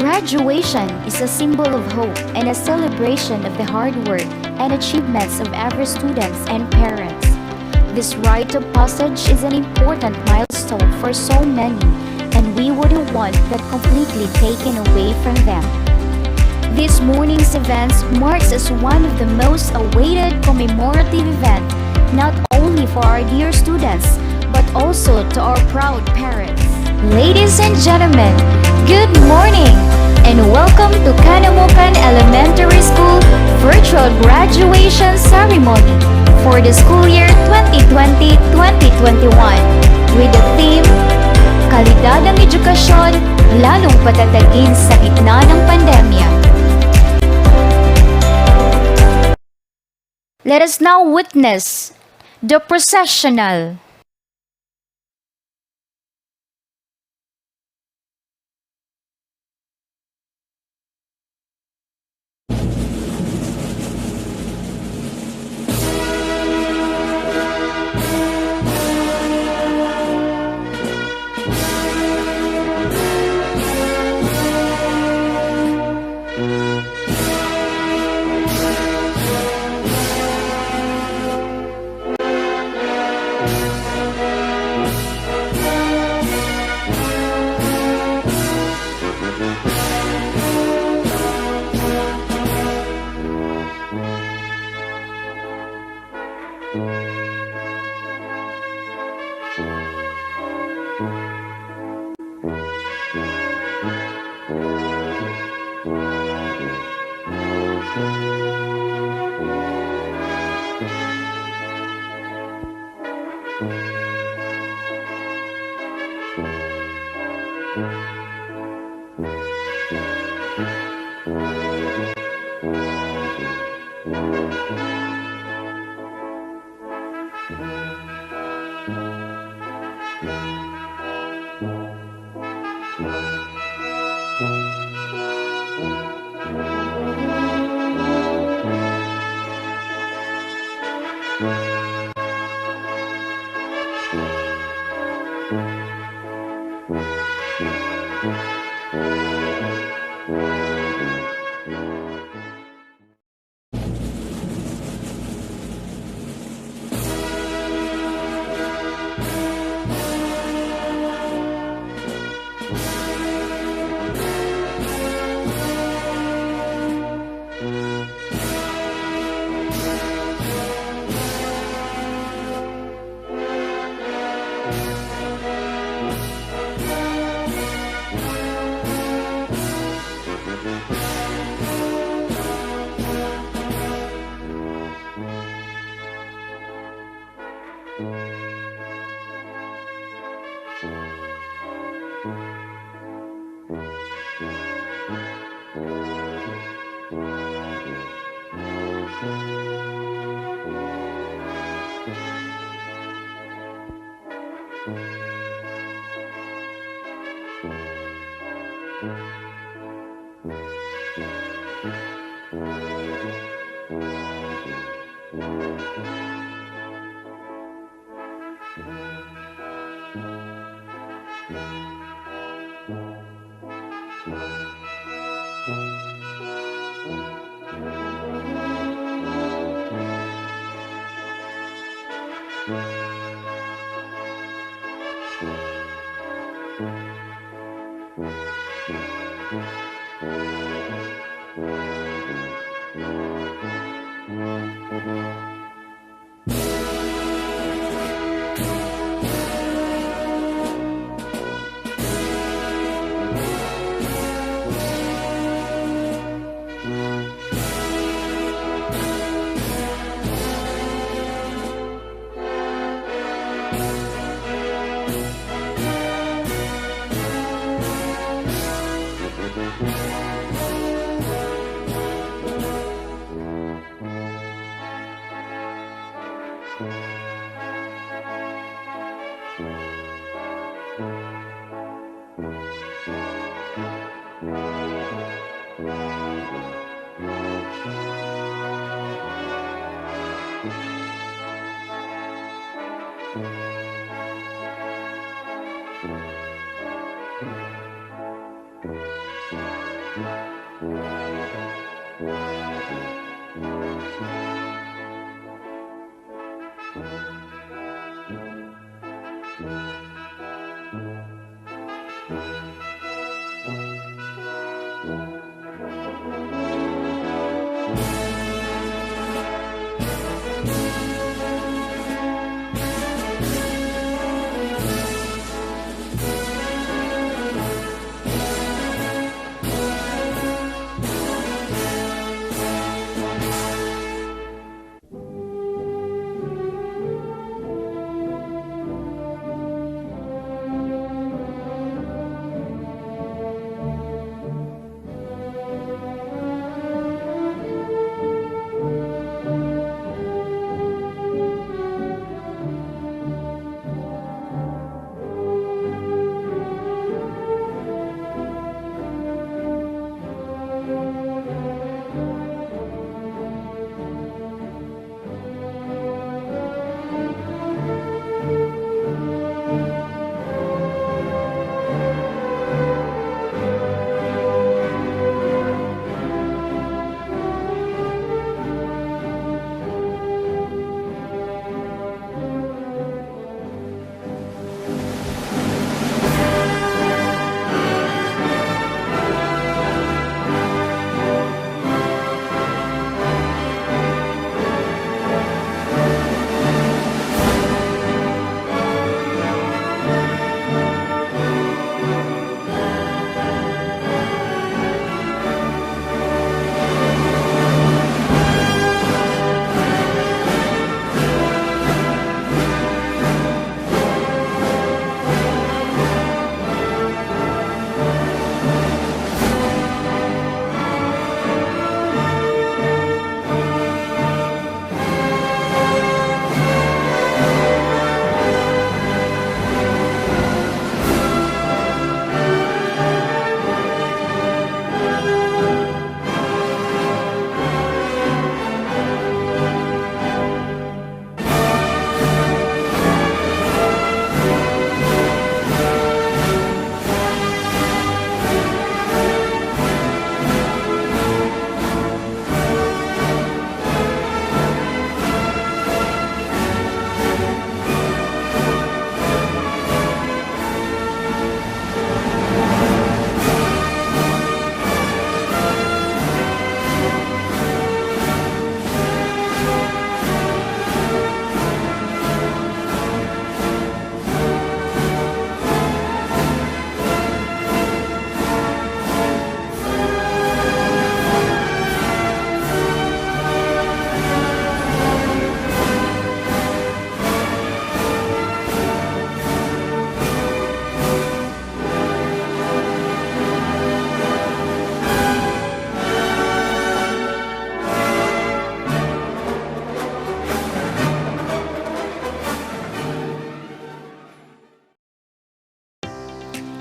Graduation is a symbol of hope and a celebration of the hard work and achievements of every students and parents. This rite of passage is an important milestone for so many, and we wouldn't want that completely taken away from them. This morning's event marks as one of the most awaited commemorative events, not only for our dear students, but also to our proud parents. Ladies and gentlemen, good morning and welcome to Canamucan Elementary School Virtual Graduation Ceremony for the school year 2020-2021 with the theme, Kalidad ng Edukasyon, lalong patatagin sa gitna ng pandemya. Let us now witness the processional.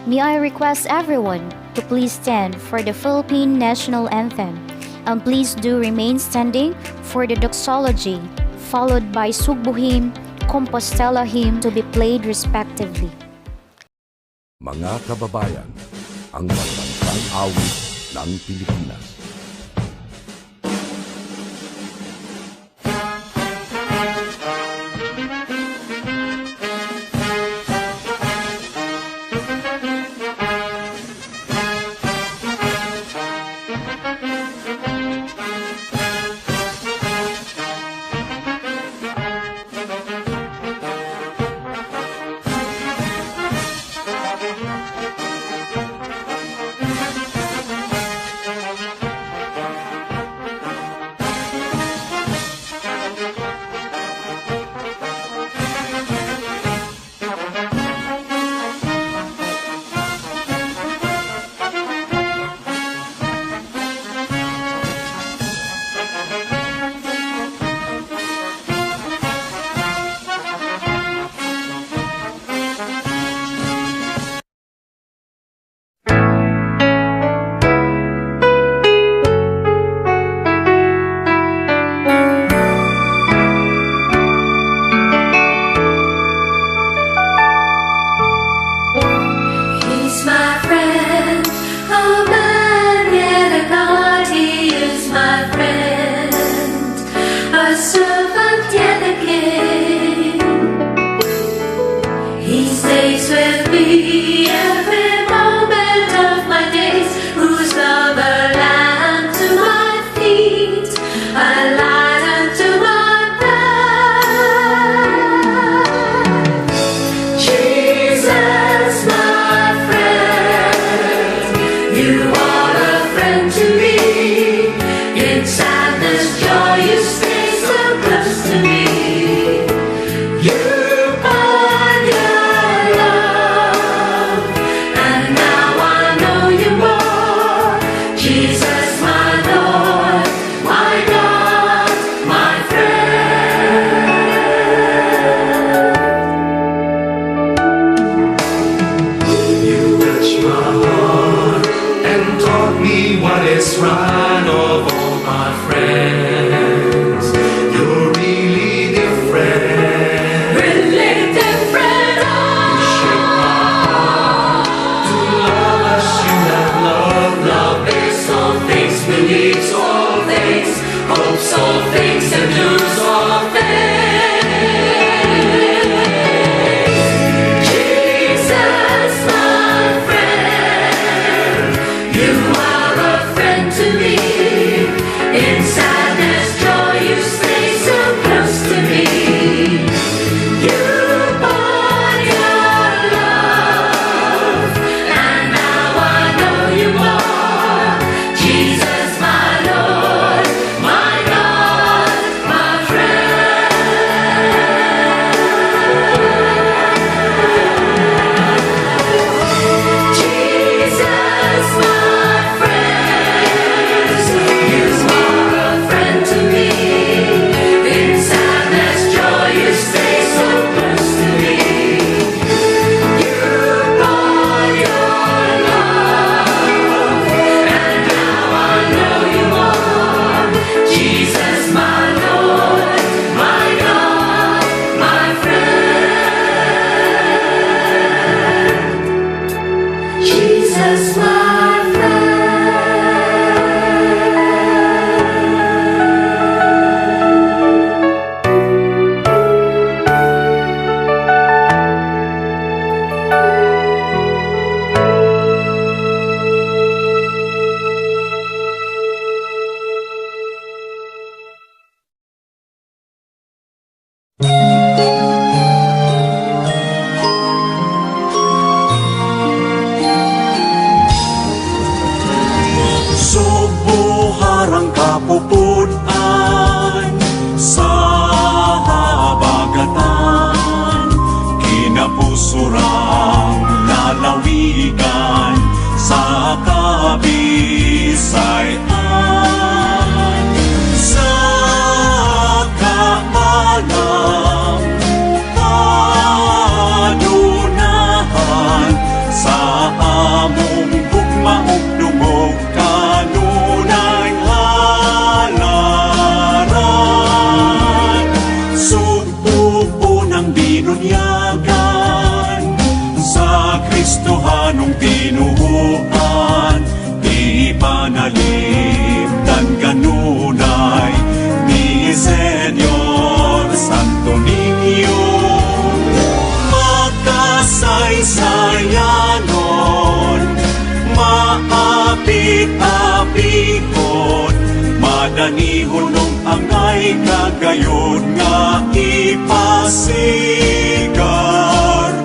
May I request everyone to please stand for the Philippine National Anthem, and please do remain standing for the doxology, followed by Sugbo hymn, Compostela hymn to be played respectively. Mga kababayan, ang pagbansang awit ng Pilipinas. Hanong tinuuan, di panalipdan kanunay ni Senyor Santo Niño. Makasaysayanon, maapit-apikon, madanihon angay kagayod nga ipasigar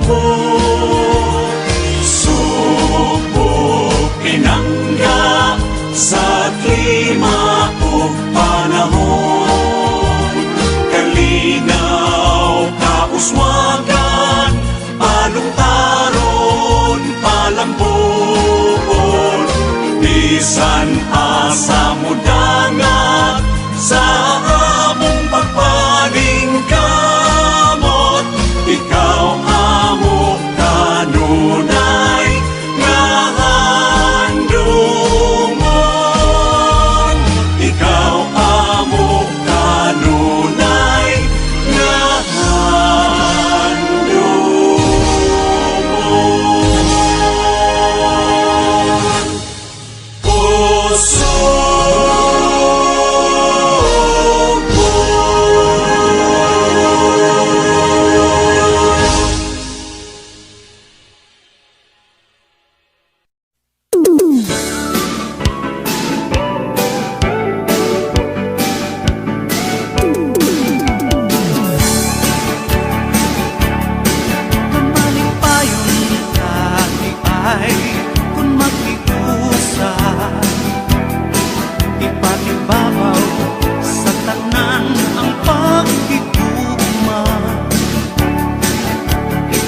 ko. Subok pinangga sa klima o panahon, kalinaw kauswagan, palungtaron, palambon, bisan asa mudangat sa among pagpaling kamot. Ikaw amo kanunay nga handumon. Ikaw amo kanunay nga handumon. Puso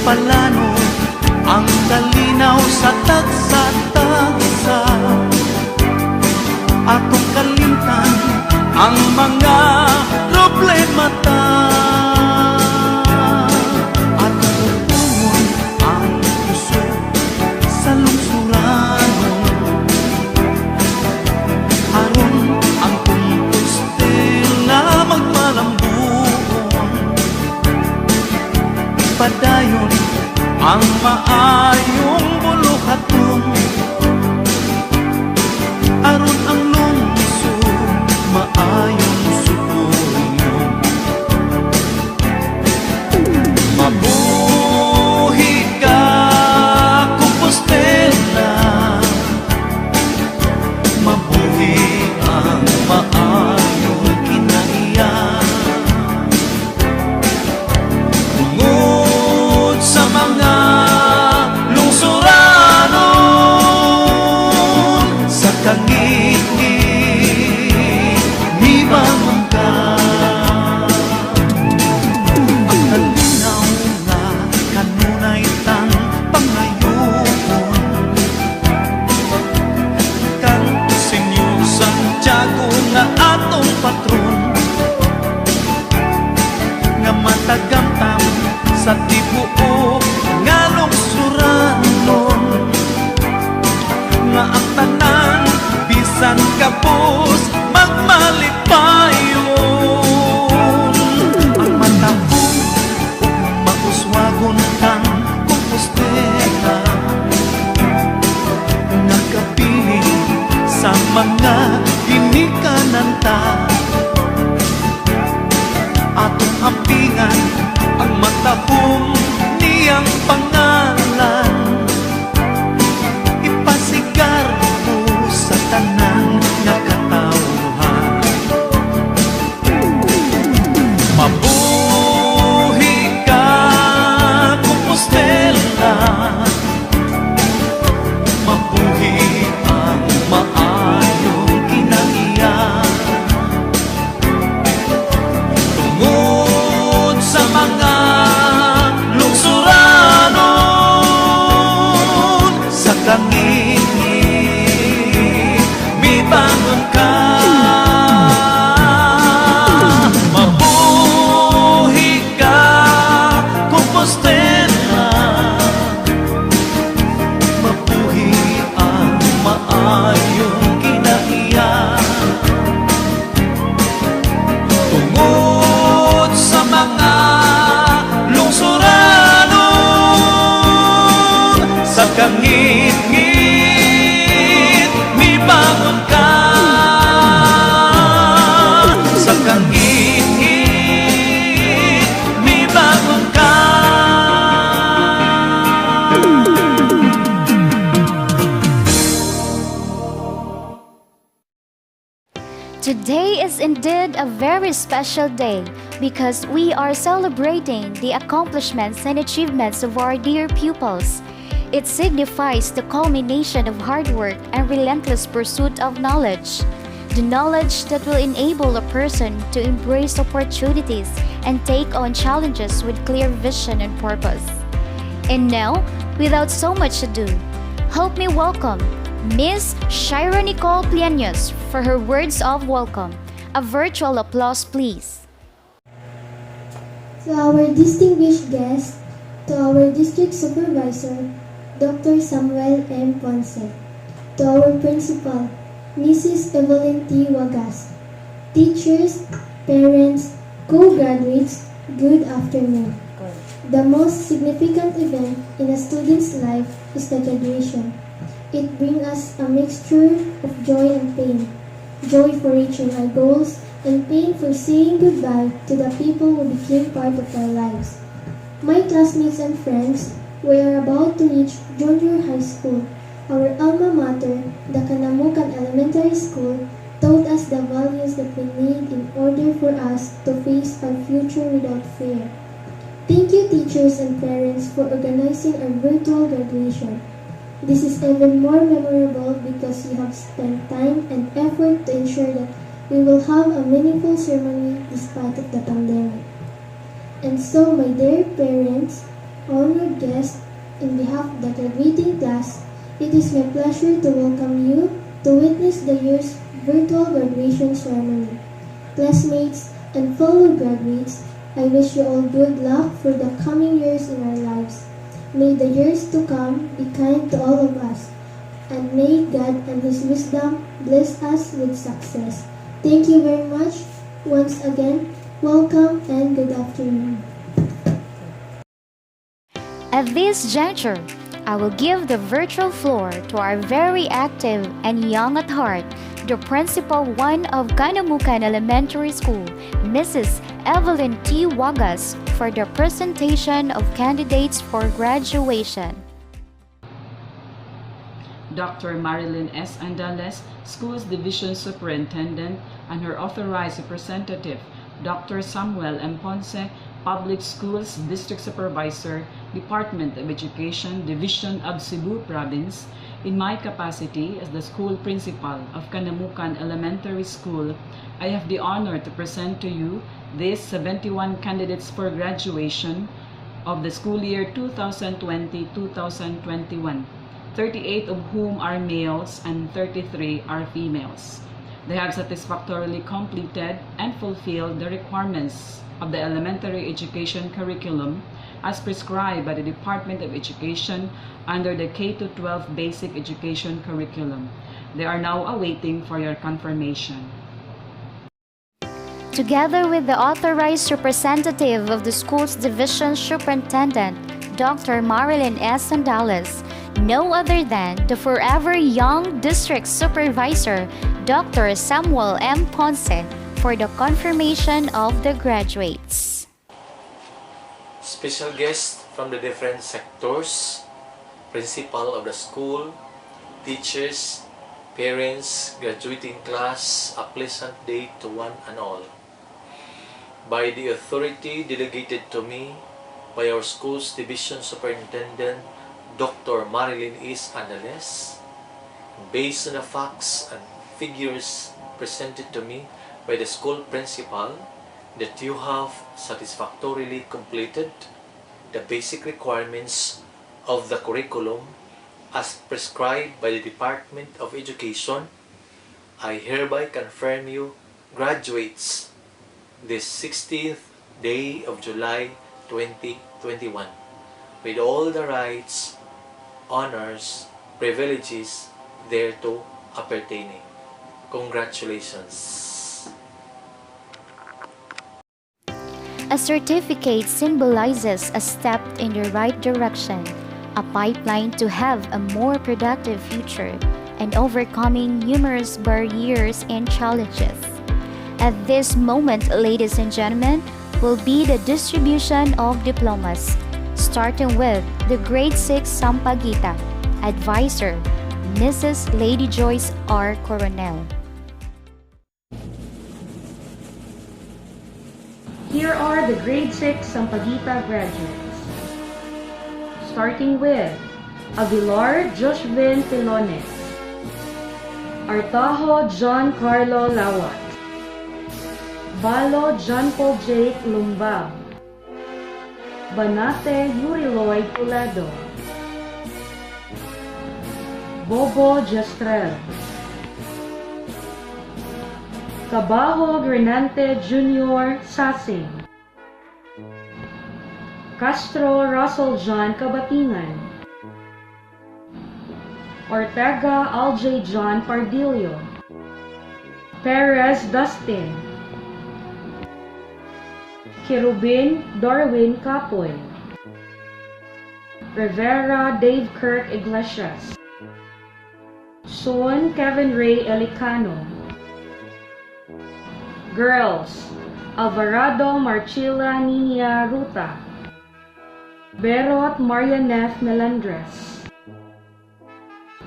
palano ang kalinaw sa tagsa-tagsa, atong kalimtan ang mga problemata, atong tutungon ang puso sa lungsuranon, aron ang kumpostela magpalambuon, padayon ang maayong buluhaton, aron ang lungsod maayong sukuyon. Mabuhi ka, Compostela, mabuhi ang maayong kinaiya. Sa mga lungsuranon, kangit-ngit mibangon ka. Sa kangit-ngit mibangon ka. Today is indeed a very special day because we are celebrating the accomplishments and achievements of our dear pupils. It signifies the culmination of hard work and relentless pursuit of knowledge. The knowledge that will enable a person to embrace opportunities and take on challenges with clear vision and purpose. And now, without so much ado, help me welcome Miss Shira Nicole Plianos for her words of welcome. A virtual applause, please. To our distinguished guest, to our district supervisor, Dr. Samuel M. Ponce, to our principal, Mrs. Evelyn T. Wagas, teachers, parents, co-graduates, good afternoon. The most significant event in a student's life is the graduation. It brings us a mixture of joy and pain. Joy for reaching our goals and pain for saying goodbye to the people who became part of our lives. My classmates and friends, we are about to reach junior high school. Our alma mater, the Canamucan Elementary School, taught us the values that we need in order for us to face our future without fear. Thank you, teachers and parents, for organizing our virtual graduation. This is even more memorable because you have spent time and effort to ensure that we will have a meaningful ceremony despite of the pandemic. And so, my dear parents, honored guests, in behalf of the graduating class, it is my pleasure to welcome you to witness the year's virtual graduation ceremony. Classmates and fellow graduates, I wish you all good luck for the coming years in our lives. May the years to come be kind to all of us, and may God and His wisdom bless us with success. Thank you very much. Once again, welcome and good afternoon. At this juncture, I will give the virtual floor to our very active and young at heart, the Principal 1 of Canamucan Elementary School, Mrs. Evelyn T. Wagas, for the presentation of candidates for graduation. Dr. Marilyn S. Andales, Schools Division Superintendent, and her authorized representative, Dr. Samuel M. Ponce, Public Schools District Supervisor, Department of Education, Division of Cebu Province, in my capacity as the school principal of Canamucan Elementary School, I have the honor to present to you these 71 candidates for graduation of the school year 2020-2021, 38 of whom are males and 33 are females. They have satisfactorily completed and fulfilled the requirements of the elementary education curriculum as prescribed by the Department of Education under the K-12 Basic Education Curriculum. They are now awaiting for your confirmation. Together with the authorized representative of the school's division superintendent, Dr. Marilyn S. Andales, no other than the forever young district supervisor, Dr. Samuel M. Ponce, for the confirmation of the graduates. Special guests from the different sectors, principal of the school, teachers, parents, graduating class, a pleasant day to one and all. By the authority delegated to me by our school's division superintendent, Dr. Marilyn S. Andales, based on the facts and figures presented to me by the school principal, that you have satisfactorily completed the basic requirements of the curriculum as prescribed by the Department of Education, I hereby confirm you graduates this 16th day of July 2021 with all the rights, honors, privileges thereto appertaining. Congratulations. A certificate symbolizes a step in the right direction, a pipeline to have a more productive future and overcoming numerous barriers and challenges. At this moment, ladies and gentlemen, will be the distribution of diplomas, starting with the Grade 6 Sampaguita Advisor, Mrs. Lady Joyce R. Coronel. Here are the Grade 6 Sampaguita graduates. Starting with Aguilar Joshvin Pilones, Artajo John Carlo Lawat, Balo John Paul Jake Lumbab, Banate Yuri Lloyd Toledo, Bobo Jastrel, Cabajo Grenante Jr. Sasing, Castro Russell John Kabatingan, Ortega Alj John Pardillo, Perez Dustin, Kirubin Darwin Capoy, Rivera Dave Kirk Iglesias, Son Kevin Ray Elicano. Girls, Alvarado Marchila Nina Ruta, Berot Marianeth Melendres,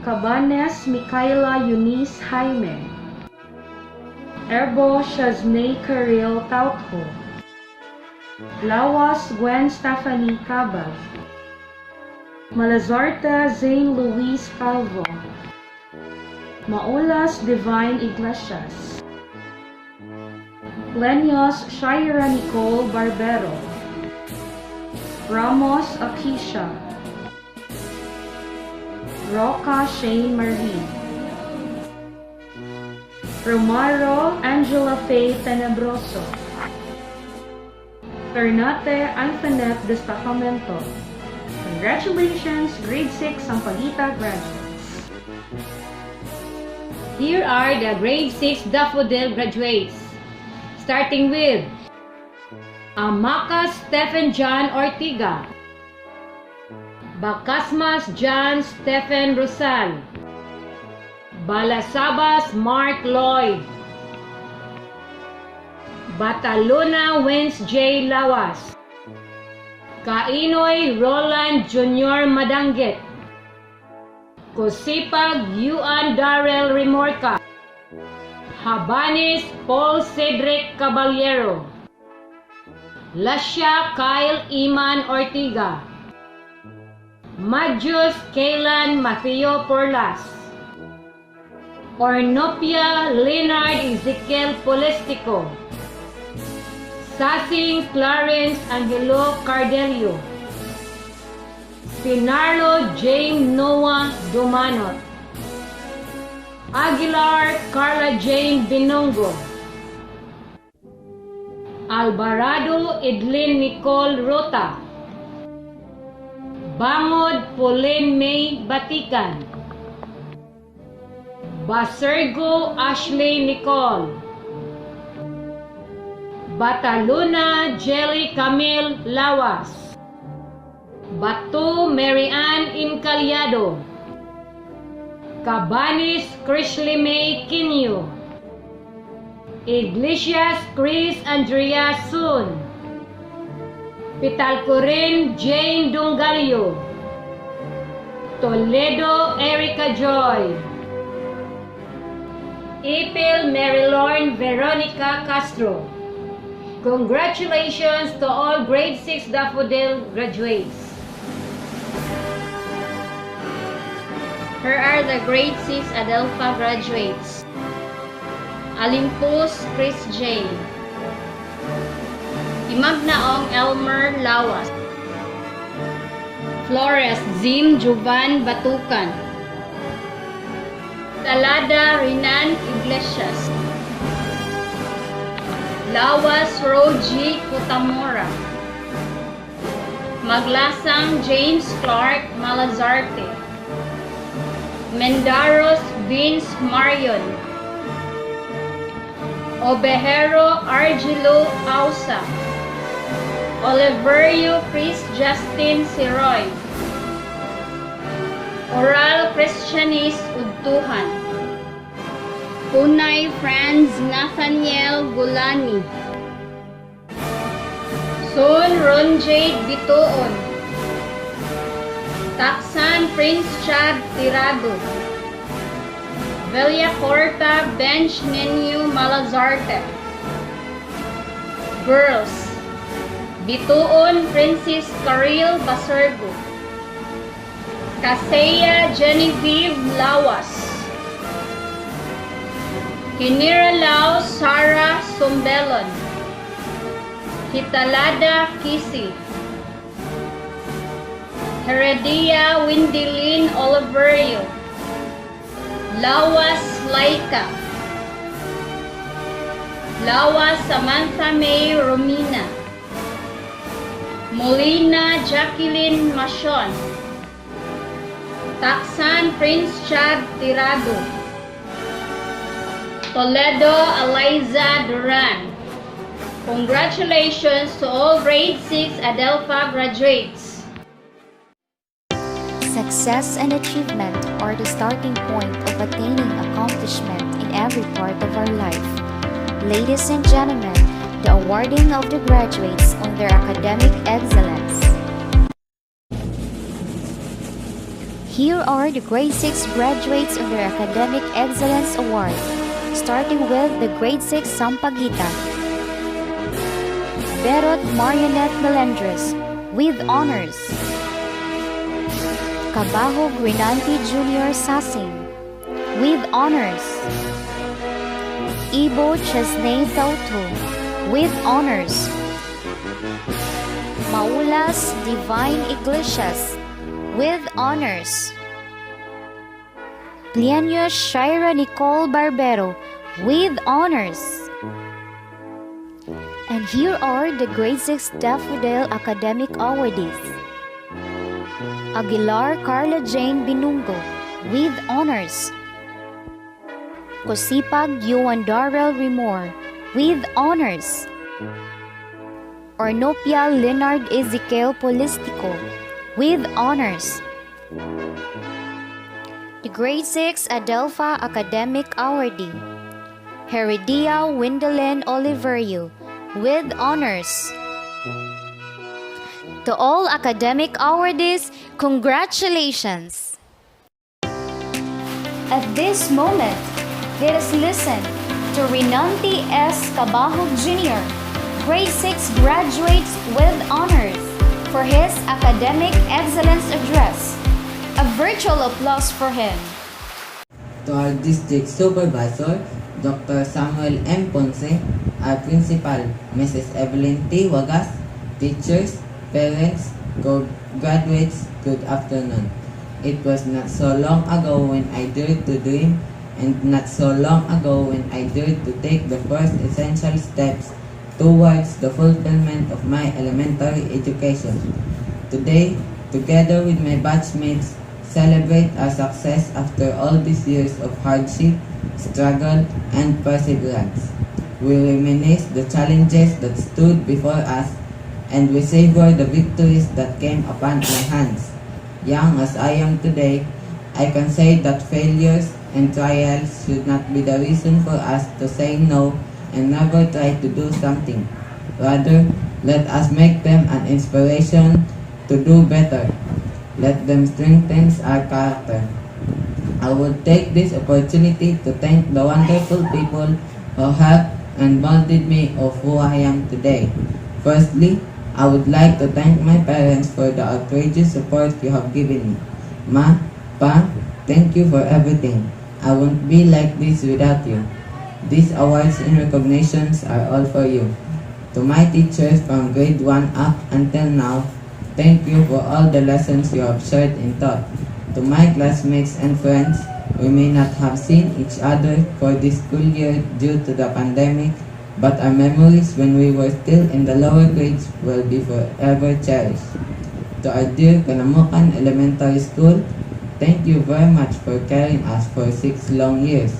Cabanes Micaela Eunice Jaime, Erbo Shaznay Karil Tautho, Lawas Gwen Stephanie Cabal, Malazarte Zane Luis Calvo, Maulas Divine Iglesias, Lenyos Shaira Nicole Barbero, Ramos Akisha, Roca Shane Marie, Romaro Angela Faye Tenebroso, Ternate Antoinette Destacamento. Congratulations, Grade 6 Sampaguita graduates. Here are the Grade 6 Daffodil graduates. Starting with Amacas Stephen John Ortiga, Bacasmas John Stephen Rosal, Balasabas Mark Lloyd, Bataluna Wins J. Lawas, Kainoy Roland Jr. Madangit, Kusipag Yuan Darrell Remorca, Habanes Paul Cedric Caballero, Lasha Kyle Iman Ortiga, Majus Kaylan Mateo Porlas, Ornopia Leonard Ezekiel Polestico, Sasing Clarence Angelo Cardelio, Pinarlo James Noah Domanot, Aguilar Carla Jane Binongo, Alvarado Edlin Nicole Rota, Bangod Pauline May Batikan, Basergo Ashley Nicole, Bataluna Jelly Camille Lawas, Batu Marianne Incaliado, Cabanis Krishley May Kinyo, Iglesias Chris Andrea Sun, Pitalcorin Jane Dungalio, Toledo Erica Joy, Ipil Marilorn Veronica Castro. Congratulations to all Grade 6 Daffodil graduates. Here are the Grade 6 Adelpha graduates. Olympus Chris J. Imagnaong Elmer Lawas, Flores Zim Jovan Batukan, Talada Rinan Iglesias, Lawas Roji Kutamora, Maglasang James Clark Malazarte, Mendaros Vince Marion, Obejero Argilo Ausa, Oliverio Chris Justin Siroy, Oral Christianis Udtuhan. Punay Franz Nathaniel Gulani. Son Ronjade Bitoon. Taksan Prince Chad Tirado. Villacorta Bench Nenio Malazarte. Girls. Bituon Princess Caril Basergo. Kaseya Genevieve Lawas. Hiniralaw Sara Sumbelon. Hitalada Kisi. Heredia Windilin Oliverio. Lawas Laika. Lawas Samantha May Romina. Molina Jacqueline Machon. Taksan Prince Chad Tirado. Toledo Eliza Duran. Congratulations to all grade 6 Adelpha graduates. Success and achievement are the starting point of attaining accomplishment in every part of our life. Ladies and gentlemen, the awarding of the graduates on their academic excellence. Here are the grade 6 graduates of their Academic Excellence Award, starting with the grade 6 Sampaguita. Berot Marionette Melendres, with honors. Cabajo Grinanti Jr. Sasing, with honors. Ibo Chesney Tautu, with honors. Maulas Divine Iglesias, with honors. Pliano Shira Nicole Barbero, with honors. And here are the grade 6 Daffodil Academic Awardees. Aguilar Carla Jane Binungo, with honors. Cosipag Yuan Darrell Rimor, with honors. Ornopia Leonard Ezekiel Polistico, with honors. The grade 6 Adelpha Academic Awardee. Heredia Windelin Oliverio, with honors. To all academic awardees, congratulations! At this moment, let us listen to Rinanti S. Cabajo Jr., grade 6 graduates with honors, for his academic excellence address. A virtual applause for him. To our district supervisor, Dr. Samuel M. Ponce, our principal, Mrs. Evelyn T. Wagas, teachers, parents, graduates, good afternoon. It was not so long ago when I dared to dream, and not so long ago when I dared to take the first essential steps towards the fulfillment of my elementary education. Today, together with my batchmates, celebrate our success after all these years of hardship, struggle, and perseverance. We reminisce the challenges that stood before us, and we savor the victories that came upon our hands. Young as I am today, I can say that failures and trials should not be the reason for us to say no and never try to do something. Rather, let us make them an inspiration to do better. Let them strengthen our character. I would take this opportunity to thank the wonderful people who helped and molded me of who I am today. Firstly, I would like to thank my parents for the outrageous support you have given me. Ma, Pa, thank you for everything. I won't be like this without you. These awards and recognitions are all for you. To my teachers from grade 1 up until now, thank you for all the lessons you have shared and taught. To my classmates and friends, we may not have seen each other for this school year due to the pandemic, but our memories when we were still in the lower grades will be forever cherished. To our dear Canamucan Elementary School, thank you very much for carrying us for 6 long years.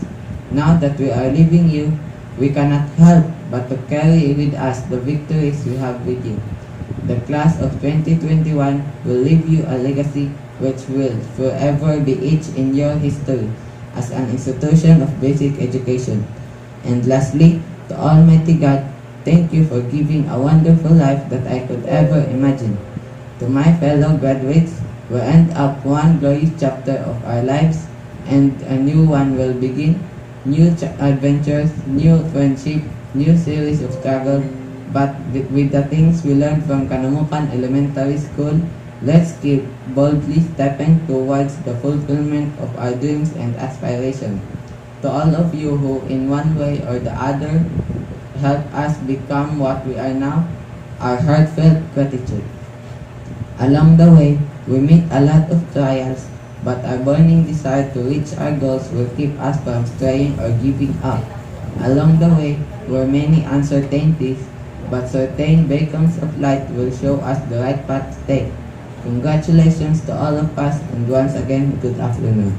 Now that we are leaving you, we cannot help but to carry with us the victories we have with you. The class of 2021 will leave you a legacy which will forever be etched in your history as an institution of basic education. And lastly, to Almighty God, thank you for giving a wonderful life that I could ever imagine. To my fellow graduates, we end up one glorious chapter of our lives, and a new one will begin. New adventures, new friendship, new series of struggle. But with the things we learned from Canamucan Elementary School, let's keep boldly stepping towards the fulfillment of our dreams and aspirations. To all of you who, in one way or the other, helped us become what we are now, our heartfelt gratitude. Along the way, we meet a lot of trials, but our burning desire to reach our goals will keep us from straying or giving up. Along the way were many uncertainties, but certain beacons of light will show us the right path to take. Congratulations to all of us, and once again, good afternoon.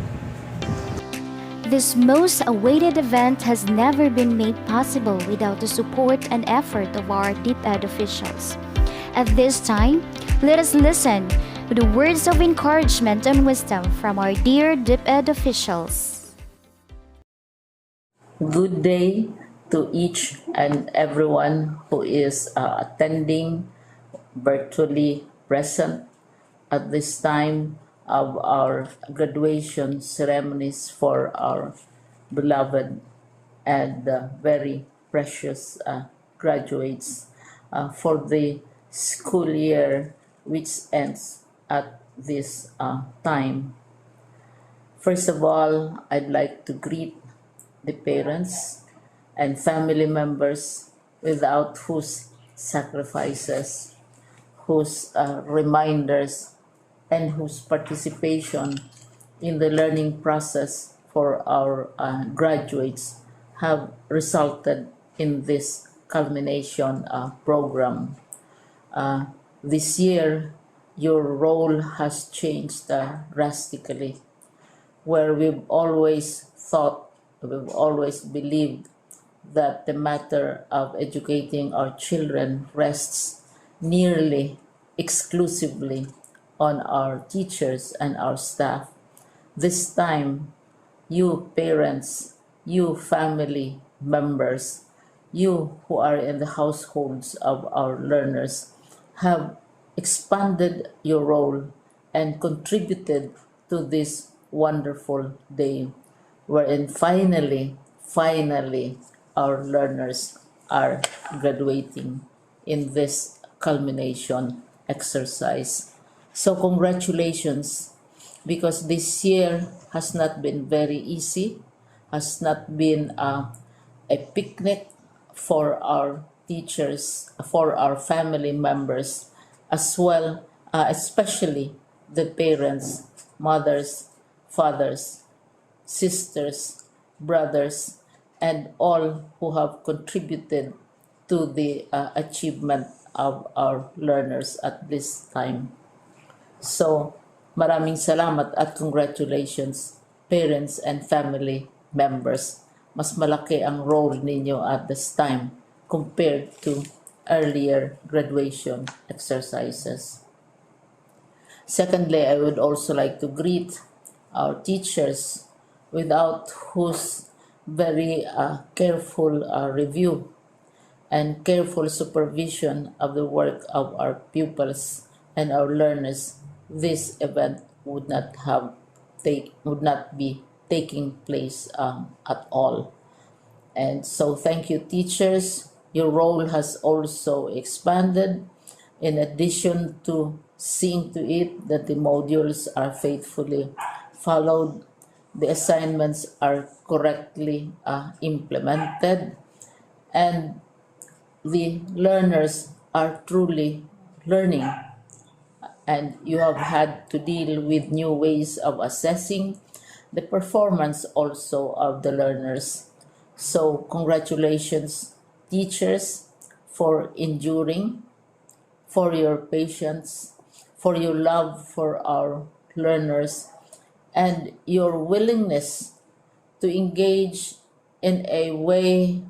This most awaited event has never been made possible without the support and effort of our DepEd officials. At this time, let us listen to the words of encouragement and wisdom from our dear DepEd officials. Good day to each and everyone who is attending virtually present at this time of our graduation ceremonies for our beloved and very precious graduates for the school year which ends at this time. First of all, I'd like to greet the parents and family members without whose sacrifices, whose reminders, and whose participation in the learning process for our graduates have resulted in this culmination program. This year, your role has changed drastically, where we've always believed that the matter of educating our children rests nearly exclusively on our teachers and our staff. This time, you parents, you family members, you who are in the households of our learners have expanded your role and contributed to this wonderful day wherein finally our learners are graduating in this culmination exercise. So congratulations, because this year has not been very easy, has not been a picnic for our teachers, for our family members, as well, especially the parents, mothers, fathers, sisters, brothers, and all who have contributed to the achievement of our learners at this time. So, maraming salamat at congratulations, parents and family members. Mas malaki ang role ninyo at this time compared to earlier graduation exercises. Secondly, I would also like to greet our teachers, without whose very careful review and careful supervision of the work of our pupils and our learners, this event would not be taking place at all. And so thank you, teachers. Your role has also expanded, in addition to seeing to it that the modules are faithfully followed, the assignments are correctly implemented, and the learners are truly learning. And you have had to deal with new ways of assessing the performance also of the learners. So congratulations, teachers, for enduring, for your patience, for your love for our learners, and your willingness to engage in a way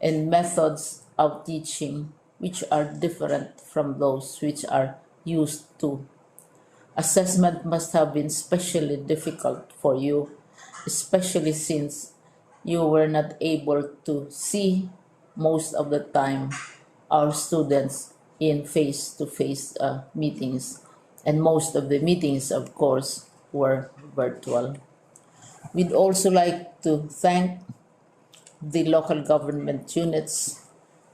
and methods of teaching which are different from those which are used to. Assessment must have been especially difficult for you, especially since you were not able to see most of the time our students in face-to-face meetings, and most of the meetings, of course, were virtual. We'd also like to thank the local government units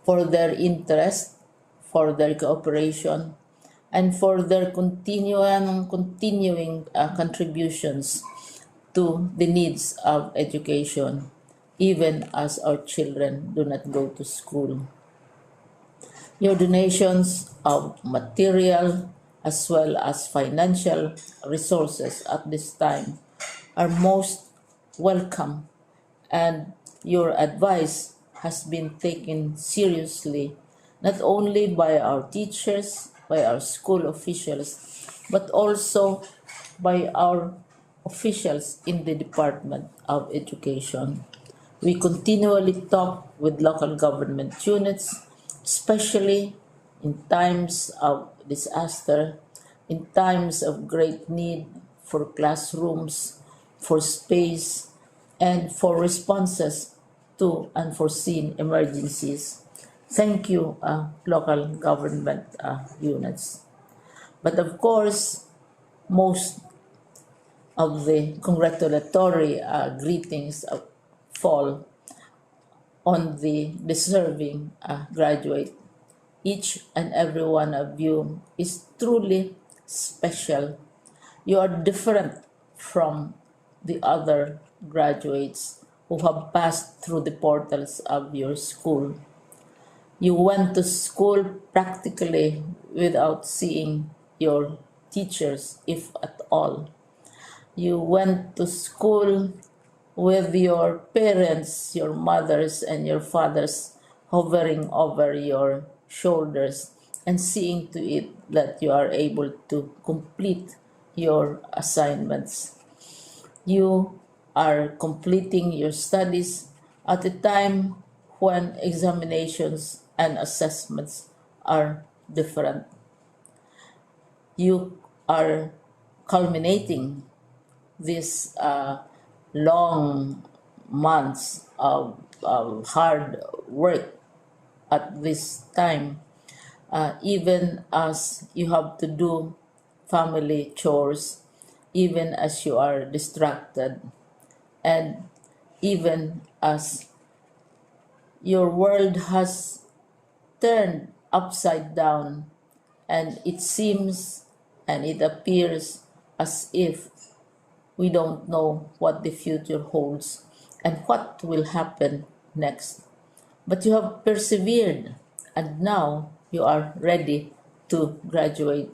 for their interest, for their cooperation, and for their continuing contributions to the needs of education, even as our children do not go to school. Your donations of material as well as financial resources at this time are most welcome, and your advice has been taken seriously not only by our teachers, by our school officials, but also by our officials in the Department of Education. We continually talk with local government units, especially in times of disaster, in times of great need for classrooms, for space, and for responses to unforeseen emergencies. Thank you, local government units. But of course, most of the congratulatory greetings fall on the deserving graduate. Each and every one of you is truly special. You are different from the other graduates who have passed through the portals of your school. You went to school practically without seeing your teachers, if at all. You went to school with your parents, your mothers, and your fathers hovering over your shoulders and seeing to it that you are able to complete your assignments. You are completing your studies at a time when examinations and assessments are different. You are culminating these long months of hard work at this time, even as you have to do family chores, even as you are distracted, and even as your world has turned upside down, and it seems and it appears as if we don't know what the future holds and what will happen next. But you have persevered, and now you are ready to graduate.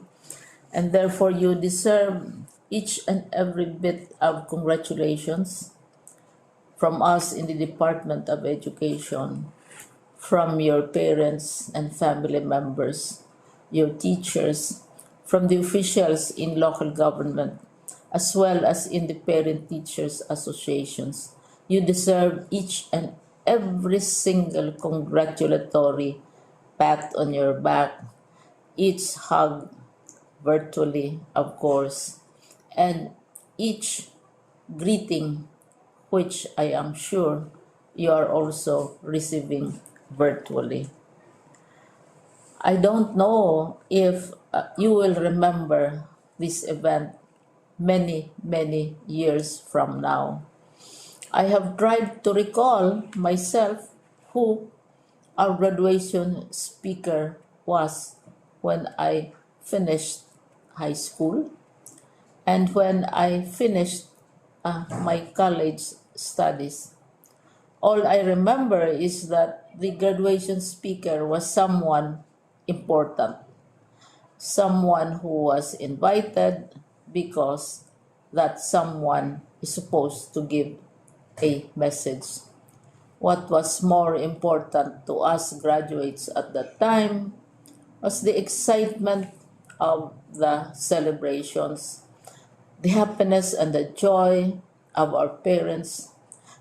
And therefore, you deserve each and every bit of congratulations from us in the Department of Education, from your parents and family members, your teachers, from the officials in local government, as well as in the parent teachers associations. You deserve each and every single congratulatory pat on your back, each hug virtually, of course, and each greeting, which I am sure you are also receiving virtually. I don't know if you will remember this event many years from now. I have tried to recall myself who our graduation speaker was when I finished high school and when I finished my college studies. All I remember is that the graduation speaker was someone important, someone who was invited because that someone is supposed to give a message. What was more important to us graduates at that time was the excitement of the celebrations, the happiness and the joy of our parents,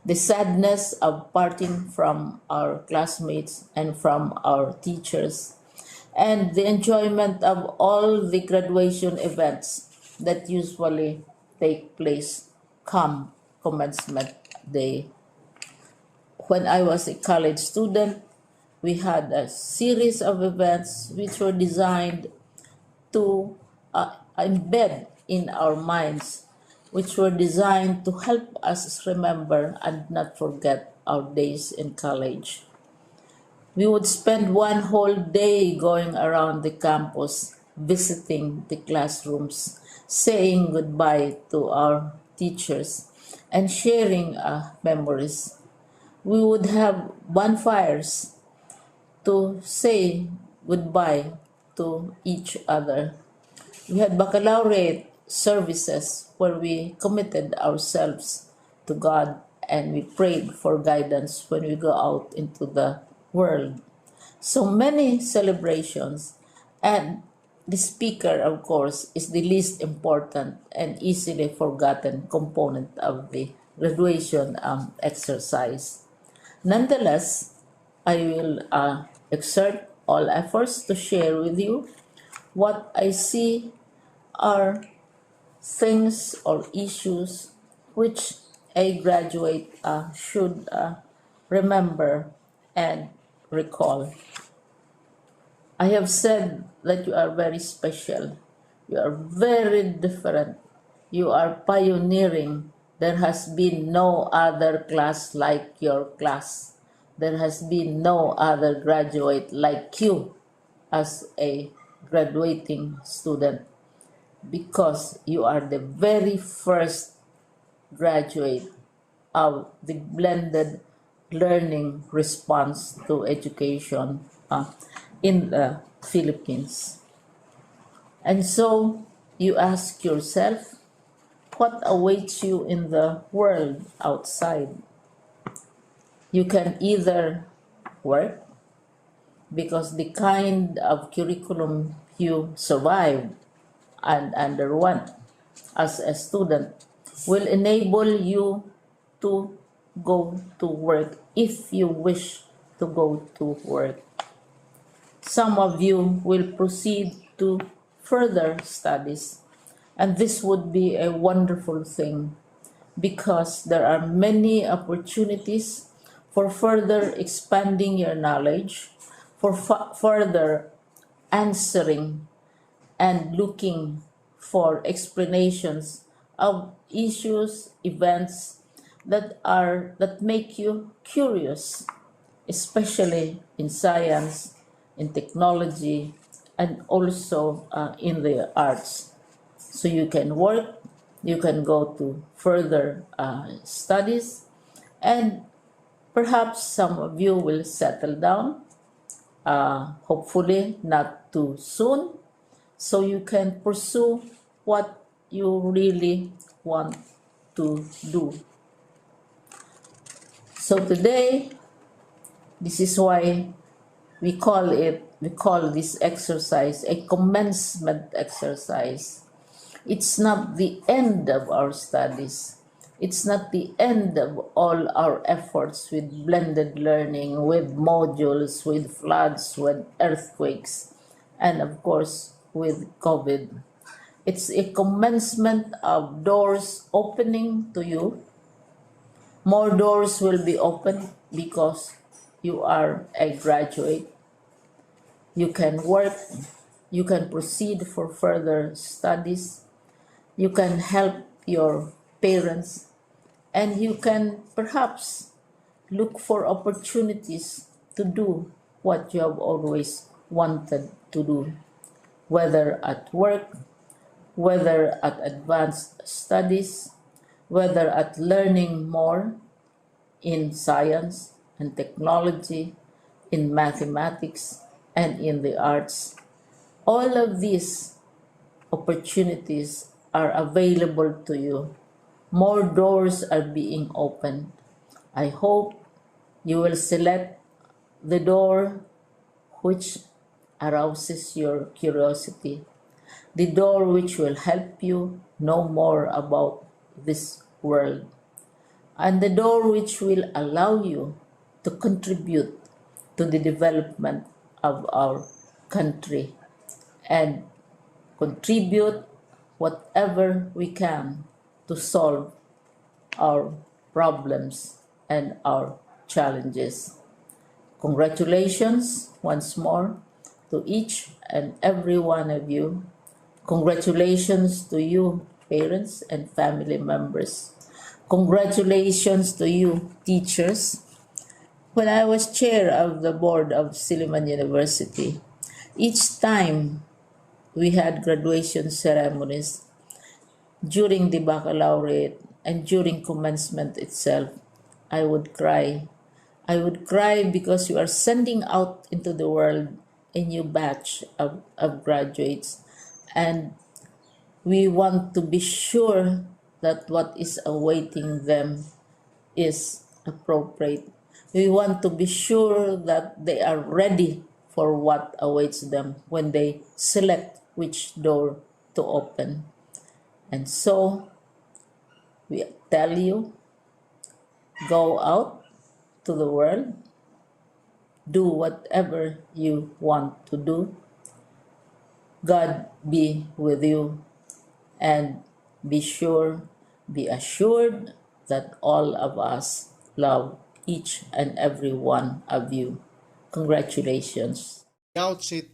the sadness of parting from our classmates and from our teachers, and the enjoyment of all the graduation events that usually take place come commencement day. When I was a college student, we had a series of events which were designed to embed in our minds, which were designed to help us remember and not forget our days in college. We would spend one whole day going around the campus, visiting the classrooms, saying goodbye to our teachers, and sharing memories. We would have bonfires to say goodbye to each other. We had baccalaureate services where we committed ourselves to God and we prayed for guidance when we go out into the world. So many celebrations, and the speaker, of course, is the least important and easily forgotten component of the graduation exercise. Nonetheless, I will exert all efforts to share with you what I see are things or issues which a graduate should remember and recall. I have said that you are very special. You are very different. You are pioneering. There has been no other class like your class. There has been no other graduate like you as a graduating student, because you are the very first graduate of the blended learning response to education in the Philippines. And so you ask yourself, what awaits you in the world outside? You can either work, because the kind of curriculum you survived and underwent as a student will enable you to go to work if you wish to go to work. Some of you will proceed to further studies, and this would be a wonderful thing because there are many opportunities for further expanding your knowledge, for further answering and looking for explanations of issues, events that make you curious, especially in science, in technology, and also in the arts. So you can work, you can go to further studies, and perhaps some of you will settle down, hopefully not too soon, so you can pursue what you really want to do. So today, this is why we call this exercise a commencement exercise. It's not the end of our studies. It's not the end of all our efforts with blended learning, with modules, with floods, with earthquakes, and of course with COVID. It's a commencement of doors opening to you. More doors will be opened because you are a graduate. You can work, you can proceed for further studies, you can help your parents, and you can perhaps look for opportunities to do what you have always wanted to do, whether at work, whether at advanced studies, whether at learning more in science and technology, in mathematics, and in the arts. All of these opportunities are available to you. More doors are being opened. I hope you will select the door which arouses your curiosity, the door which will help you know more about this world, and the door which will allow you to contribute to the development of our country and contribute whatever we can to solve our problems and our challenges. Congratulations once more to each and every one of you. Congratulations to you, parents and family members. Congratulations to you, teachers. When I was chair of the board of Silliman University, each time we had graduation ceremonies, during the baccalaureate and during commencement itself, I would cry. I would cry because you are sending out into the world a new batch of graduates, and we want to be sure that what is awaiting them is appropriate. We want to be sure that they are ready for what awaits them when they select which door to open. And so we tell you, go out to the world, do whatever you want to do. God be with you, and be assured that all of us love each and every one of you. Congratulations. At the outset,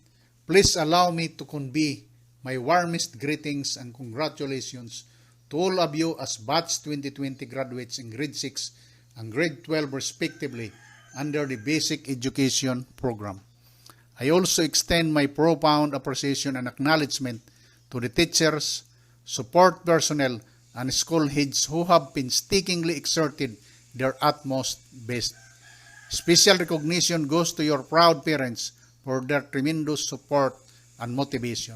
please allow me to convey my warmest greetings and congratulations to all of you as Batch 2020 graduates in Grade 6 and Grade 12 respectively under the Basic Education Program. I also extend my profound appreciation and acknowledgement to the teachers, support personnel, and school heads who have painstakingly exerted their utmost best. Special recognition goes to your proud parents for their tremendous support and motivation.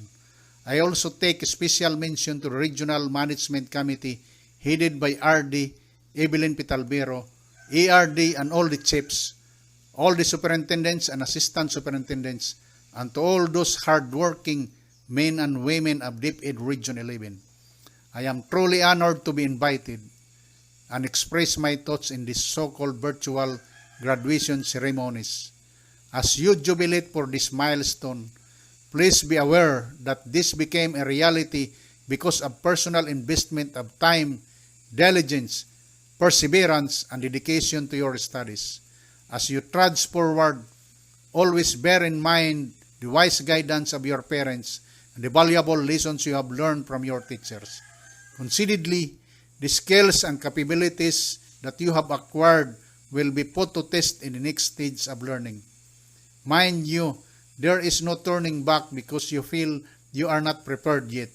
I also take special mention to the Regional Management Committee headed by RD Evelyn Pitalbero, ARD and all the chiefs, all the superintendents and assistant superintendents, and to all those hardworking men and women of DepEd Region 11. I am truly honored to be invited and express my thoughts in this so-called virtual graduation ceremonies. As you jubilate for this milestone, please be aware that this became a reality because of personal investment of time, diligence, perseverance, and dedication to your studies. As you trudge forward, always bear in mind the wise guidance of your parents and the valuable lessons you have learned from your teachers. Consideredly, the skills and capabilities that you have acquired will be put to test in the next stage of learning. Mind you, there is no turning back because you feel you are not prepared yet.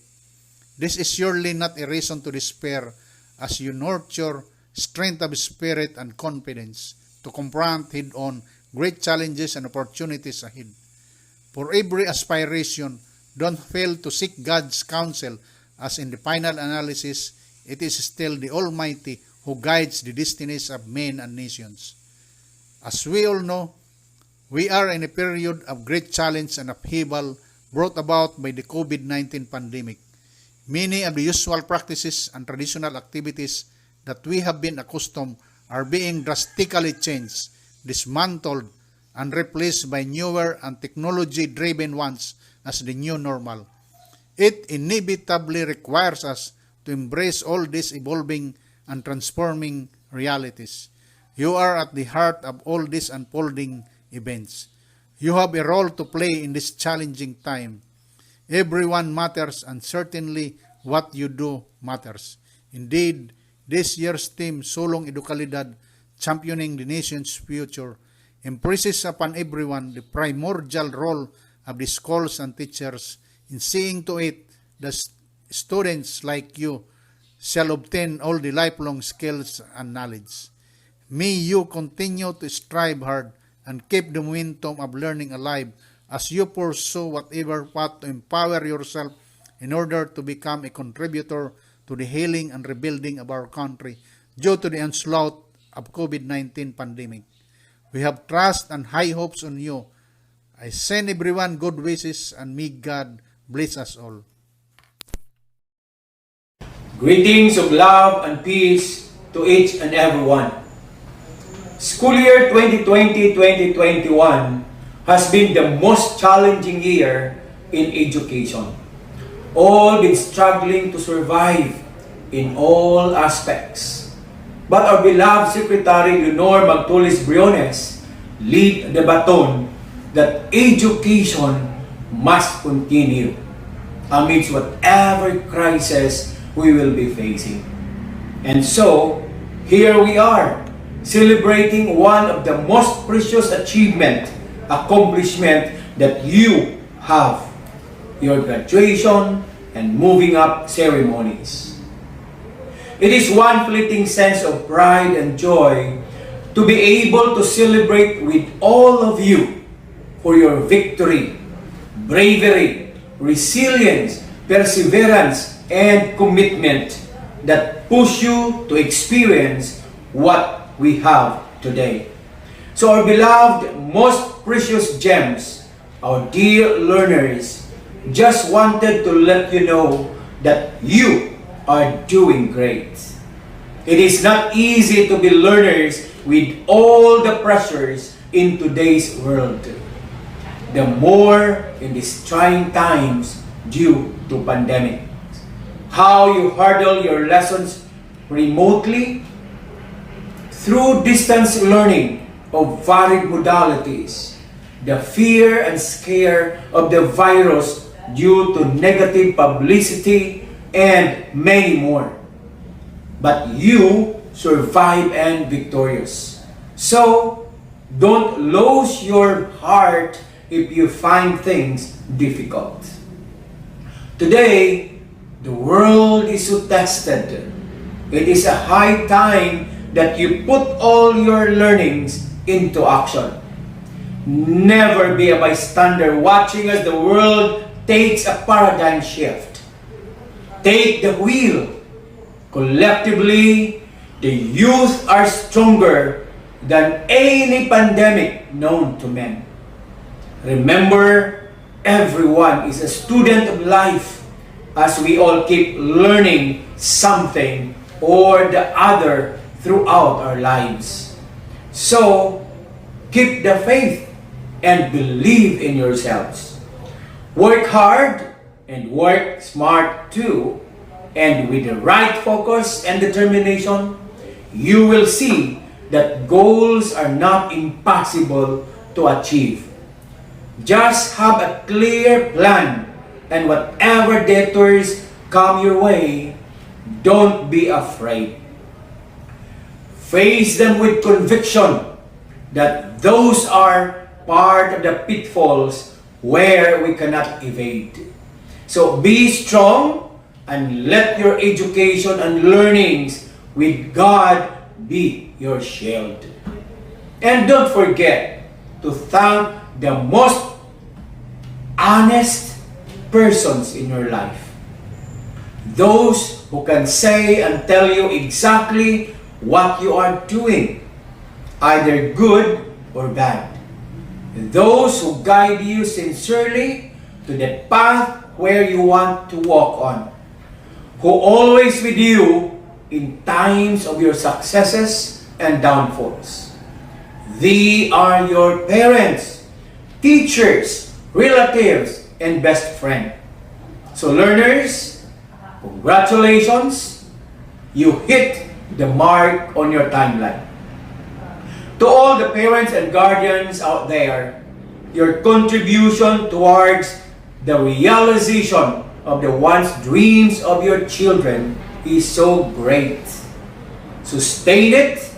This is surely not a reason to despair as you nurture strength of spirit and confidence to confront head-on great challenges and opportunities ahead. For every aspiration, don't fail to seek God's counsel, as in the final analysis, it is still the Almighty who guides the destinies of men and nations. As we all know, we are in a period of great challenge and upheaval brought about by the COVID-19 pandemic. Many of the usual practices and traditional activities that we have been accustomed are being drastically changed, dismantled, and replaced by newer and technology-driven ones as the new normal. It inevitably requires us to embrace all these evolving and transforming realities. You are at the heart of all these unfolding events. You have a role to play in this challenging time. Everyone matters, and certainly what you do matters. Indeed, this year's theme, Sulong Edukalidad, Championing the Nation's Future, impresses upon everyone the primordial role of the schools and teachers in seeing to it that students like you shall obtain all the lifelong skills and knowledge. May you continue to strive hard and keep the momentum of learning alive as you pursue whatever path to empower yourself in order to become a contributor to the healing and rebuilding of our country due to the onslaught of COVID-19 pandemic. We have trust and high hopes on you. I send everyone good wishes, and may God bless us all. Greetings of love and peace to each and everyone. School year 2020-2021 has been the most challenging year in education. all been struggling to survive in all aspects. But our beloved Secretary Leonor Magtulis Briones lead the baton that education must continue amidst whatever crisis we will be facing. And so, here we are, celebrating one of the most precious accomplishment that you have, your graduation and moving up ceremonies. It is one fleeting sense of pride and joy to be able to celebrate with all of you for your victory, bravery, resilience, perseverance, and commitment that push you to experience what we have today. So our beloved, most precious gems, our dear learners, just wanted to let you know that you are doing great. It is not easy to be learners with all the pressures in today's world. The more in these trying times due to pandemic. How you hurdle your lessons remotely through distance learning of varied modalities, the fear and scare of the virus due to negative publicity, and many more. But you survive and victorious. So, don't lose your heart if you find things difficult. Today, the world is so tested. It is a high time that you put all your learnings into action. Never be a bystander watching as the world takes a paradigm shift. Take the wheel. Collectively, the youth are stronger than any pandemic known to men. Remember, everyone is a student of life as we all keep learning something or the other throughout our lives. So, keep the faith and believe in yourselves. Work hard and work smart too. And with the right focus and determination, you will see that goals are not impossible to achieve. Just have a clear plan, and whatever detours come your way, don't be afraid. Face them with conviction that those are part of the pitfalls where we cannot evade. So be strong and let your education and learnings with God be your shield. And don't forget to thank the most honest persons in your life. Those who can say and tell you exactly what you are doing, either good or bad. Those who guide you sincerely to the path where you want to walk on. Who always with you in times of your successes and downfalls. They are your parents, teachers, relatives, and best friend. So learners, congratulations, you hit the mark on your timeline. To all the parents and guardians out there, your contribution towards the realization of the once dreams of your children is so great. Sustain it,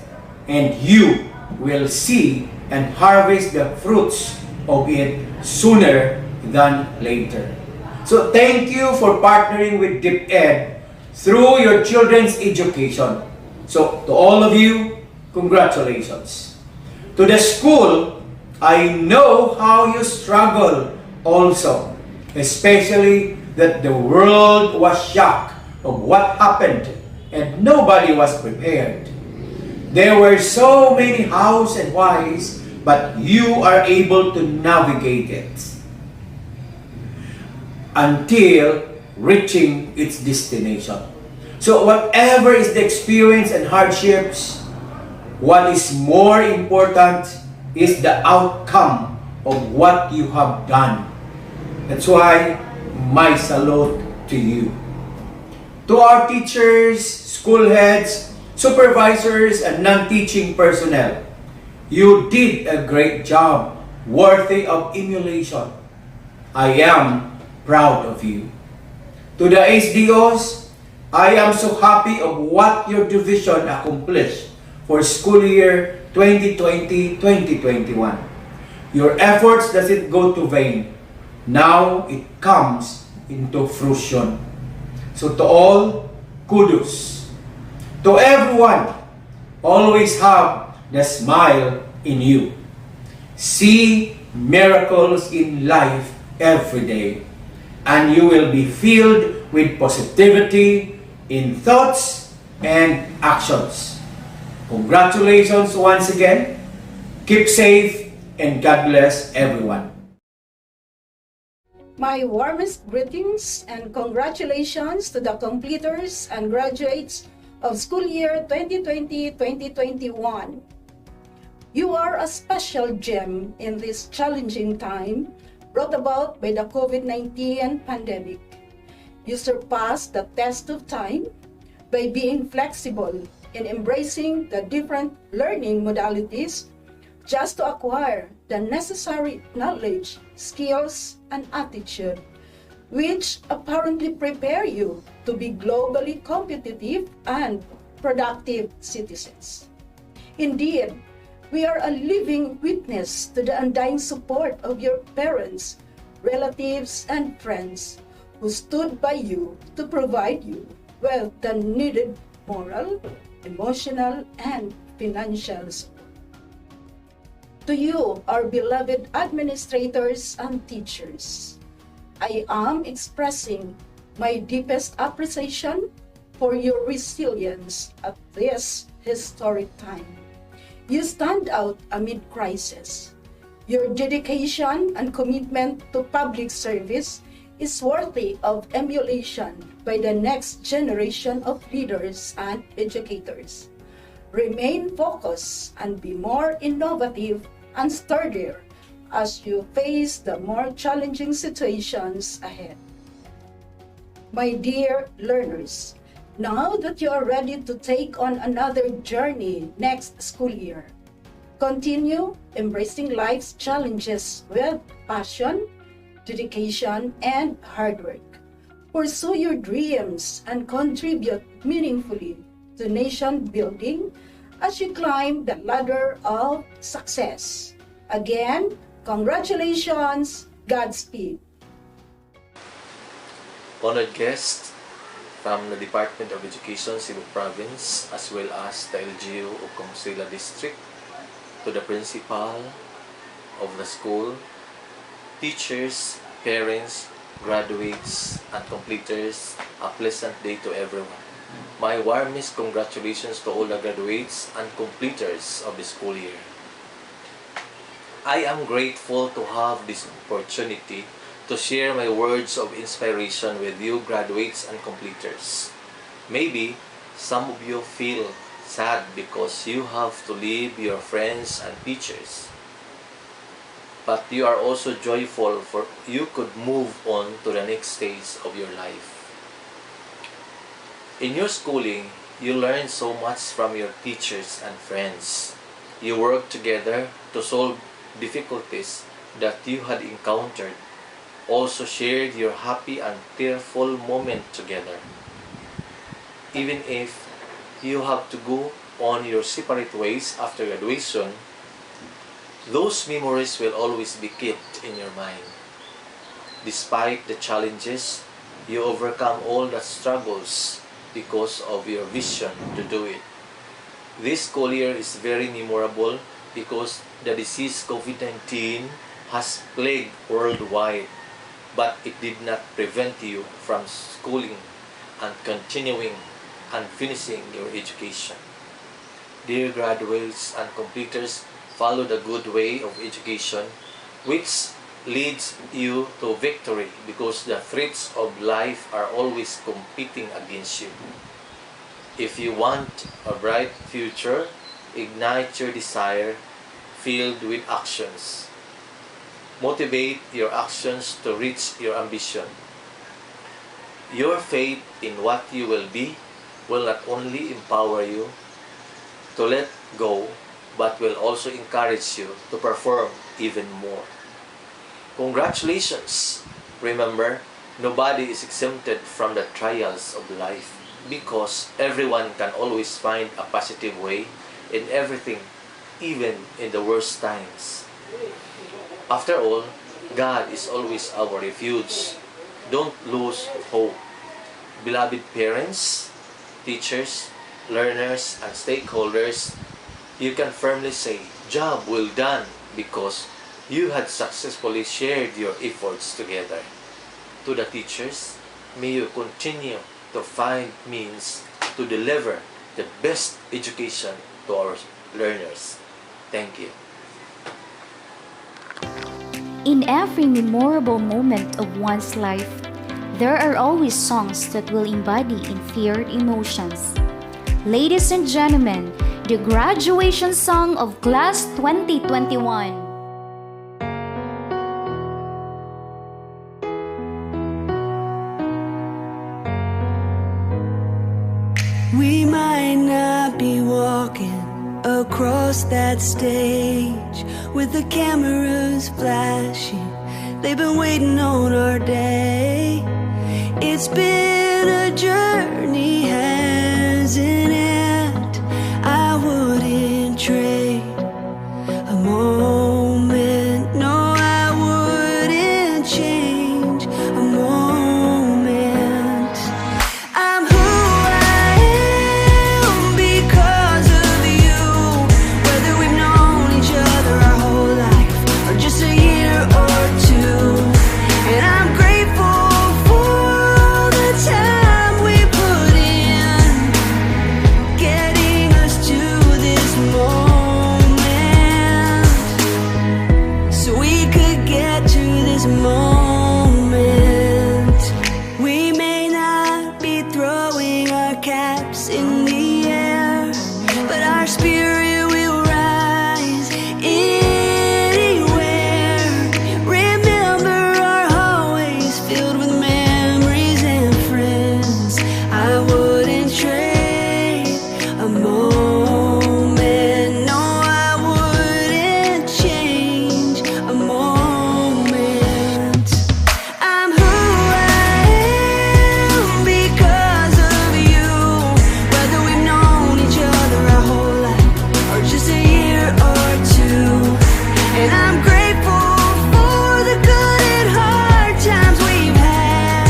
and you will see and harvest the fruits of it sooner than later. So thank you for partnering with DepEd through your children's education. So to all of you, congratulations. To the school, I know how you struggle also, especially that the world was shocked of what happened and nobody was prepared. There were so many hows and whys, but you are able to navigate it until reaching its destination. So whatever is the experience and hardships, what is more important is the outcome of what you have done. That's why my salute to you. To our teachers, school heads, supervisors, and non-teaching personnel, you did a great job, worthy of emulation. I am proud of you. To the SDOs, I am so happy of what your division accomplished for school year 2020-2021. Your efforts doesn't go to vain. Now it comes into fruition. So to all, kudos. To everyone, always have the smile in you. See miracles in life every day, and you will be filled with positivity in thoughts and actions. Congratulations once again. Keep safe and God bless everyone. My warmest greetings and congratulations to the completers and graduates of school year 2020-2021. You are a special gem in this challenging time brought about by the COVID-19 pandemic. You surpassed the test of time by being flexible in embracing the different learning modalities just to acquire the necessary knowledge, skills, and attitude, which apparently prepare you to be globally competitive and productive citizens. Indeed, we are a living witness to the undying support of your parents, relatives, and friends who stood by you to provide you with the needed moral, emotional, and financial support. To you, our beloved administrators and teachers, I am expressing my deepest appreciation for your resilience at this historic time. You stand out amid crisis. Your dedication and commitment to public service is worthy of emulation by the next generation of leaders and educators. Remain focused and be more innovative and sturdier as you face the more challenging situations ahead. My dear learners, now that you are ready to take on another journey next school year, continue embracing life's challenges with passion, dedication, and hard work. Pursue your dreams and contribute meaningfully to nation building as you climb the ladder of success. Again, congratulations, Godspeed. Honored guests from the Department of Education, Cebu Province, as well as the LGU of Comsila District, to the principal of the school, teachers, parents, graduates, and completers, a pleasant day to everyone. My warmest congratulations to all the graduates and completers of the school year. I am grateful to have this opportunity to share my words of inspiration with you graduates and completers. Maybe some of you feel sad because you have to leave your friends and teachers. But you are also joyful for you could move on to the next stage of your life. In your schooling, you learn so much from your teachers and friends. You work together to solve difficulties that you had encountered. Also shared your happy and tearful moment together. Even if you have to go on your separate ways after graduation, those memories will always be kept in your mind. Despite the challenges, you overcome all the struggles because of your vision to do it. This school year is very memorable because the disease COVID-19 has plagued worldwide, but it did not prevent you from schooling and continuing and finishing your education. Dear graduates and completers, follow the good way of education, which leads you to victory because the threats of life are always competing against you. If you want a bright future, ignite your desire filled with actions. Motivate your actions to reach your ambition. Your faith in what you will be will not only empower you to let go, but will also encourage you to perform even more. Congratulations! Remember, nobody is exempted from the trials of life because everyone can always find a positive way in everything, even in the worst times. After all, God is always our refuge. Don't lose hope. Beloved parents, teachers, learners, and stakeholders, you can firmly say, "Job well done," because you had successfully shared your efforts together. To the teachers, may you continue to find means to deliver the best education to our learners. Thank you. In every memorable moment of one's life, there are always songs that will embody inferior emotions. Ladies and gentlemen, the graduation song of Class 2021. We might not be walking across that stage with the cameras flashing. They've been waiting on our day. It's been a journey, hasn't it? I wouldn't trade a moment. No, I wouldn't change a moment. I'm who I am because of you. Whether we've known each other our whole life or just a year or two. And I'm grateful for the time we put in, getting us to this moment, so we could get to this moment. We may not be throwing our caps in the air, but our spirit will rise anywhere. Remember our hallways filled with memories and friends. I wouldn't trade a moment. No, I wouldn't change a moment. I'm who I am because of you. Whether we've known each other our whole life or just a year or two. And I'm grateful for the good and hard times we've had.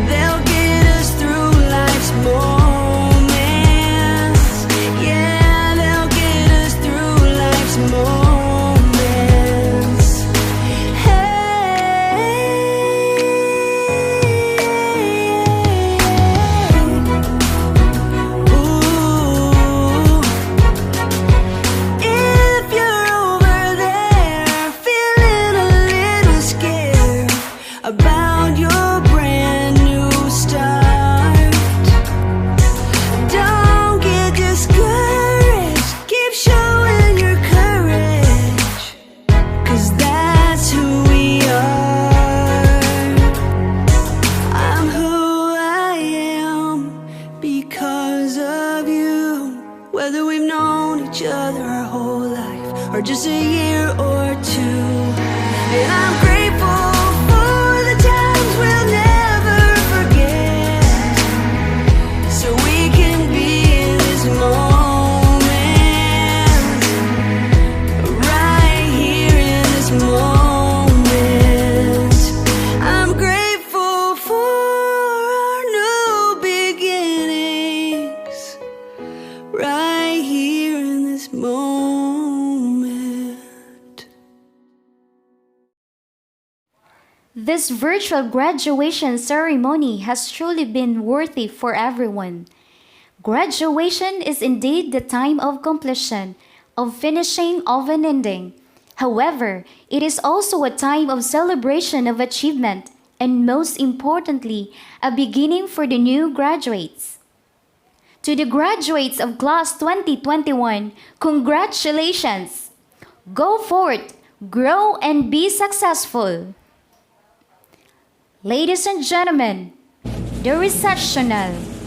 They'll get us through life's moments. Yeah, they'll get us through life's moments. If you're over there feeling a little scared about your brand new start, don't get discouraged. Keep showing your courage, 'cause that's who we are. I'm who I am because of you. Whether we've known each other our whole life or just a year or two. And I'm grateful for the times we'll never forget, so we can be in this moment, right here in this moment. I'm grateful for our new beginnings, right here in this moment. This virtual graduation ceremony has truly been worthy for everyone. Graduation is indeed the time of completion, of finishing, of an ending. However, it is also a time of celebration of achievement and, most importantly, a beginning for the new graduates. To the graduates of Class 2021, congratulations! Go forth, grow, and be successful. Ladies and gentlemen, The Recessional.